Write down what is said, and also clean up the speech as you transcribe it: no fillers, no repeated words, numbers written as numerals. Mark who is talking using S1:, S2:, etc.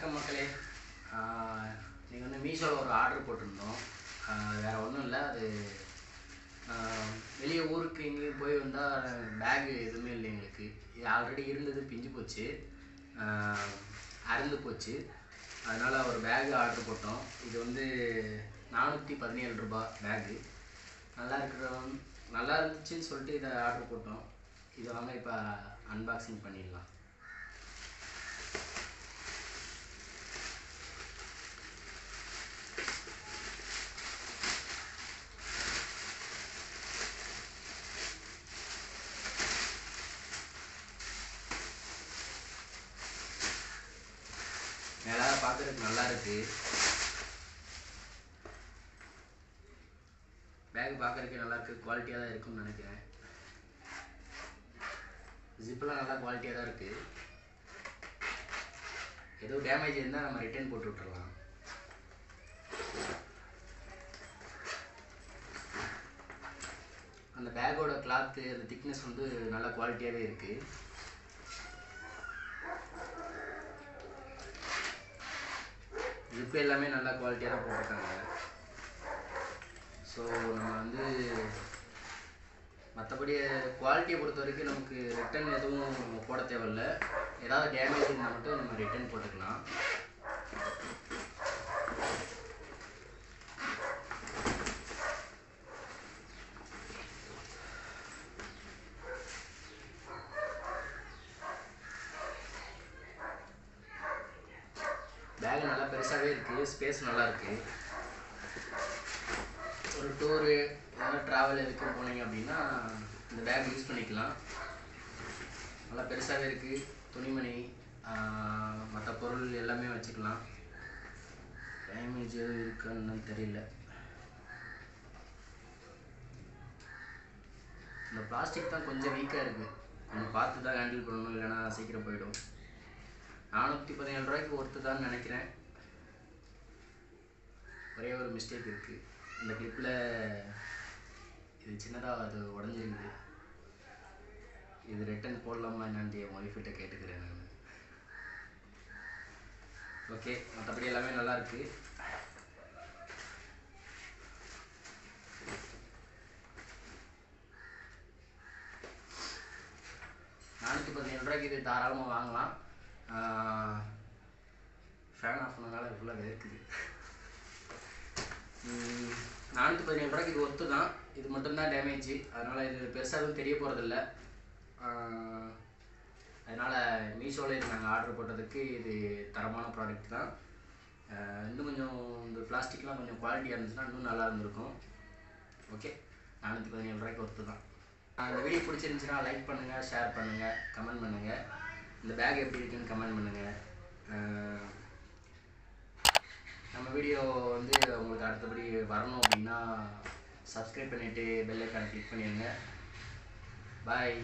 S1: வணக்கம் மக்களே. நீங்கள் வந்து மீஷோவில் ஒரு ஆர்டர் போட்டிருந்தோம். வேறு ஒன்றும் இல்லை, அது வெளியே ஊருக்கு எங்கேயும் போய் வந்தால் பேகு எதுவுமே இல்லை எங்களுக்கு. இது ஆல்ரெடி இருந்தது பிஞ்சு போச்சு, அறுந்து போச்சு. அதனால் ஒரு பேகு ஆர்டர் போட்டோம். இது வந்து 417 ரூபா பேகு. நல்லா இருந்துச்சுன்னு சொல்லிட்டு இதை ஆர்டர் போட்டோம். இதை வாங்க இப்போ அன்பாக்சிங் பண்ணிடலாம். மேலே பார்க்குறதுக்கு நல்லா இருக்கு. பேக் பார்க்குறதுக்கு நல்லா இருக்குது, குவாலிட்டியாக தான் இருக்குன்னு நினைக்கிறேன். ஜிப்பெல்லாம் நல்லா குவாலிட்டியாக தான் இருக்குது. ஏதோ டேமேஜ் இருந்தால் நம்ம ரிட்டர்ன் போட்டு விட்டுறலாம். அந்த பேக்கோட கிளாத்து, அந்த திக்னஸ் வந்து நல்ல குவாலிட்டியாகவே இருக்குது. ஜிப்பு எல்லாமே நல்லா குவாலிட்டியாக தான் போட்டிருக்காங்க. ஸோ நம்ம வந்து மற்றபடி குவாலிட்டியை பொறுத்த வரைக்கும் நமக்கு ரிட்டன் எதுவும் போட தேவையில்லை. ஏதாவது டேமேஜ் இருந்தால் மட்டும் நம்ம ரிட்டன் போட்டுக்கலாம். பேக் நல்லா பெருசாகவே இருக்குது, ஸ்பேஸ் நல்லா இருக்குது. ஒரு டூரு ஏதாவது ட்ராவல் எதுக்கும் போனீங்க அப்படின்னா இந்த பேக் யூஸ் பண்ணிக்கலாம். நல்லா பெருசாகவே இருக்குது. துணிமணி மற்ற பொருள் எல்லாமே வச்சுக்கலாம். டேமேஜ் இருக்குன்னு தெரியல. இந்த பிளாஸ்டிக் தான் கொஞ்சம் வீக்காக இருக்குது, கொஞ்சம் பார்த்து தான் ஹேண்டில் பண்ணணும், இல்லைன்னா சீக்கிரம் போயிடும். 417 ரூபாய்க்கு ஒர்த்து தான் நினைக்கிறேன். ஒரே ஒரு மிஸ்டேக் இருக்குது, இந்த கிளிப்பில் இது சின்னதாக அது உடஞ்சிருக்குது. இது ரிட்டன் போடலாமா என்னான்ட்டு என் ஒய்ஃப்கிட்ட கேட்டுக்கிறேன் நான். ஓகே, மற்றபடி எல்லாமே நல்லாயிருக்கு. $417 இது தாராளமாக வாங்கலாம். ஃபேன் ஆஃப் பண்ணனால ஃபுல்லாக இருக்குது. 417 இது ஒர்த்து தான். இது மட்டும்தான் டேமேஜ், அதனால் இது பெருசாக எதுவும் தெரிய போகிறதில்ல. அதனால் மீஷோவில் இது நாங்கள் ஆர்டர் போட்டதுக்கு இது தரமான ப்ராடக்ட் தான். இன்னும் கொஞ்சம் இந்த பிளாஸ்டிக்லாம் கொஞ்சம் குவாலிட்டியாக இருந்துச்சுன்னா இன்னும் நல்லா இருந்திருக்கும். ஓகே, 417 ஒர்த்து தான். இந்த வீடியோ பிடிச்சிருந்துச்சுன்னா லைக் பண்ணுங்கள், ஷேர் பண்ணுங்கள், கமெண்ட் பண்ணுங்கள். இந்த பேக் எப்படி இருக்குன்னு கமெண்ட் பண்ணுங்கள். நம்ம வீடியோ வந்து உங்களுக்கு அடுத்தபடி வரணும் அப்படின்னா சப்ஸ்கிரைப் பண்ணிவிட்டு பெல் ஐக்கானை கிளிக் பண்ணிடுங்க. பாய்.